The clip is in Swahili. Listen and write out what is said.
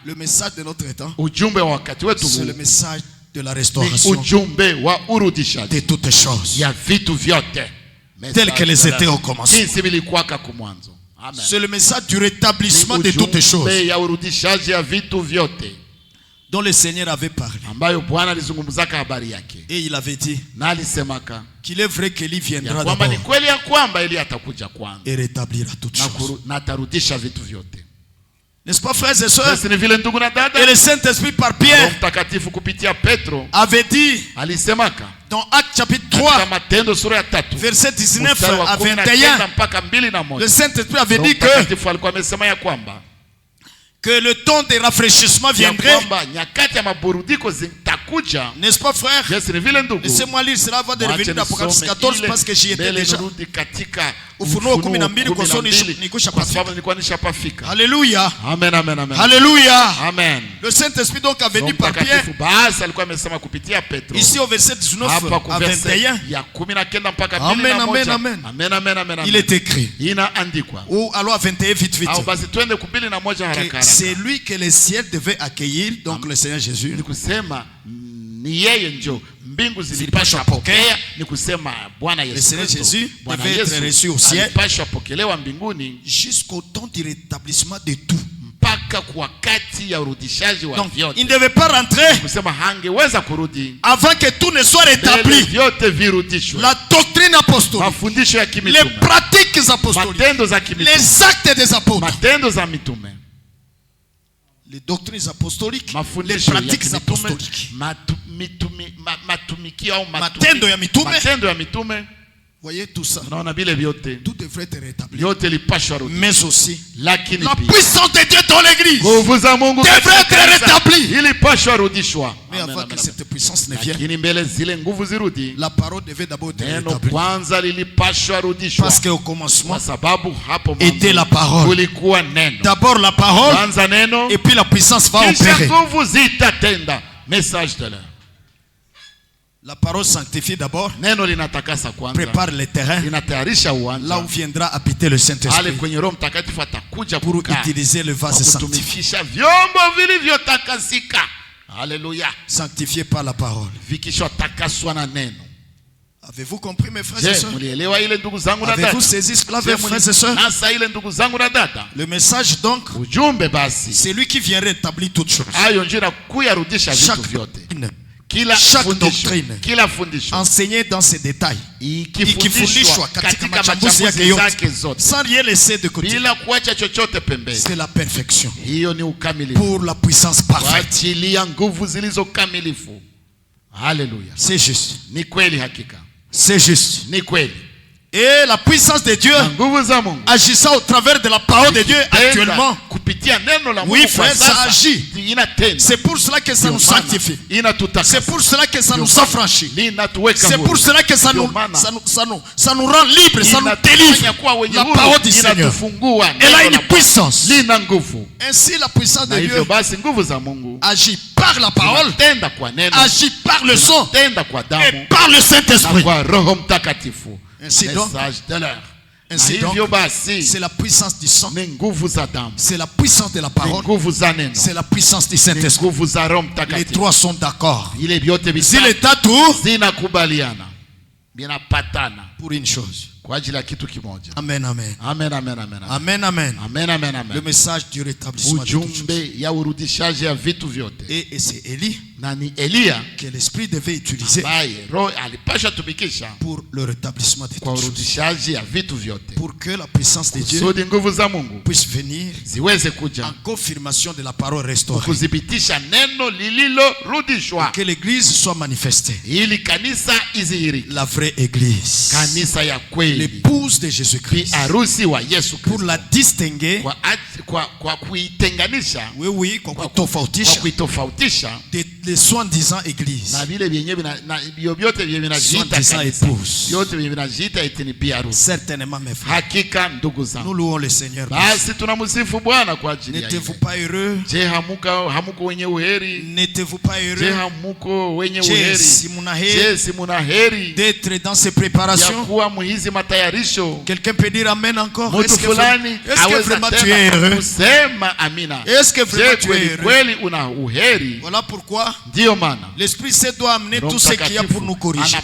Le message de notre temps, ujumbe wa wakati wetu c'est le message de la restauration ujumbe wa urudishaji de toutes choses, ya vitu vyote telles qu'elles étaient au commencement. jinsi vilikuwaka kumwanzo. Amen. C'est le message du rétablissement de toutes choses Ujumbe ya urudishaji ya vitu vyote dont le Seigneur avait parlé. ambayo Bwana alizungumzaka habari yake. Et il avait dit Na alisemaka qu'il est vrai qu'il viendra kwamba ni d'abord kweli ya kwamba Elia atakuja kwanza et rétablira toutes choses. na atarudisha vitu vyote. N'est-ce pas, frères et sœurs? Sisi ni vile ndugu na dada. Et le Saint-Esprit par Roho Pierre Mtakatifu kupitia Petro avait dit alisemaka dans Actes chapitre katika 3, Matendo sura ya 3 verset 19 mstari wa à 19 21, mpaka 21. le Saint-Esprit avait Roho dit Mtakatifu alikuwa amesema ya kwamba que le temps de rafraîchissement ya viendrait. kwamba nyakati ya maburudiko zitakuja. N'est-ce pas, frère? Yes, ni vile ndugu. Laissez-moi lire cela avant de revenir dans Apocalypse 14 parce que j'y étais déjà. Katika Ufunuo 12 kwa sababu nikusha kwa pafika. sababu nilikuwa nishapafika. Alléluia. Amen, amen, amen. Alléluia. Amen. Le Saint-Esprit donc avait dit par Pierre, Mtakatifu basi alikuwa amesema kupitia Petro. ici au verset 19 Hapa à ku verset 21, ya 19 mpaka 21. Amen, amen, amen. Amen, amen, amen. il est écrit. Inaandikwa. Ou alors à 21 vite vite. Au basi twende ku 21 haraka Que haraka. c'est lui que les ciels devaient accueillir, donc le Seigneur Jésus. Ni kusema ni yeye ndio mbingu zilipaswa pokea, ni kusema Bwana Yesu Kristo. Bwana Yesu alipaswa pokelewa mbinguni jusqu'au temps du rétablissement de tout. mpaka kwa wakati ya urudishaji wa vyote. Il ne devait pas rentrer Kusema hangeweza kurudi avant que tout ne soit rétabli. vyote virudishwe. La doctrine apostolique, Mafundisho ya les kimitume, pratiques apostoliques, matendo za kimitume, les actes des apôtres, matendo za mitume, les doctrines apostoliques, les mafundisho ya pratiques kimitume, apostoliques, matumikio au matendo ya mitume. matendo ya mitume. Voyez tout ça. Unaona vile vyote Tout devrait être rétabli. vyote lipashwa rudi. Mais aussi, Lakini la pia puissance de Dieu dans l'église nguvu za Mungu devrait être rétablie. ilipashwa rudishwa. Mais avant que cette puissance ne vienne, Lakini mbele zile nguvu zirudi, la parole devait d'abord être neno rétablie. kwanza lilipashwa rudishwa. Parce qu'au commencement Kwa sababu hapo était la parole. kulikuwa neno. D'abord la parole, Kwanza neno, et puis la puissance va kisha opérer. nguvu zitatenda. Message de l'heure. La parole sanctifie d'abord, Neno linatakasa kwanza, prépare le terrain, linatayarisha là où uwanja, viendra habiter le ale Saint-Esprit kwenye Roho Mtakatifu atakuja pour kukaa utiliser le vase sanctifié, kutumikisha vyombo vilivyotakasika. Haleluya, sanctifié par la parole. vikishotakaswa na neno. Avez-vous compris, mes frères et Je, sœurs? mulielewa ile ndugu zangu na Avez-vous dada? saisi cela, Je, mes frères et sœurs? nasa ile ndugu zangu na dada? Le message donc, Ujumbe basi, c'est lui qui vient rétablir toutes choses. hayo ndio inakuyarudisha vitu Chaque vyote. doctrine Kila fundisho, doctrine kila fundisho enseignée dans ses détails, ikifundishwa katika machambuzi yake zote sans rien laisser de côté, bila kuacha chochote pembeni, c'est la perfection hiyo ni ukamilifu pour la puissance kwa parfaite. ajili ya nguvu zilizo kamilifu. Haleluya, C'est juste, ni kweli, hakika c'est juste. ni kweli. Et la puissance de Dieu Na nguvu za Mungu agissant au travers de la parole de Dieu actuellement, kupitia neno la Mungu oui kwa frère, ça sasa agit. inatenda. C'est pour cela que ça nous sanctifie. C'est pour cela que ça nous affranchit. C'est pour cela que ça nous rend libres, ça nous délivre. La parole du Seigneur, elle a une puissance. Ainsi la puissance de Dieu agit par la parole, agit par le son et par le Saint-Esprit. Ainsi donc, c'est la puissance du sang, c'est la puissance de la parole, c'est la puissance du Saint-Esprit. Les trois sont d'accord. Zile tatu pour une chose. Amen, amen. Amen, amen, amen. Amen, amen. Amen, amen, amen. Le message du rétablissement de toutes choses. Ujumbe ya urudishaji ya vitu vyote. Et c'est Élie Nani Elia que l'Esprit devait utiliser ambaye Roho alipasha tumikisha pour le rétablissement de kwa toutes choses. urudishaji ya vitu vyote. Pour que la puissance de Dieu Kusudi nguvu za Mungu puisse venir ziweze en kuja confirmation de la parole restaurée. kudhibitisha neno lililorudishwa Que l'église soit manifestée. ili kanisa izihirike, La vraie église. kanisa ya kweli, L'épouse de Jésus-Christ. harusi wa Yesu Pour Kristo, la distinguer. kwa kuitenganisha, Oui, oui, kwa kwa kutofautisha kuitofautisha de les soi-disant églises, soi-disant épouses, certainement mes frères, nous louons le Seigneur. N'êtes-vous pas heureux? N'êtes-vous pas heureux d'être dans ces préparations? Quelqu'un peut dire amen encore? Est-ce que vraiment tu es heureux? Est-ce que vraiment tu es heureux? Voilà pourquoi l'Esprit Saint doit amener tout ce qu'il y a pour nous corriger.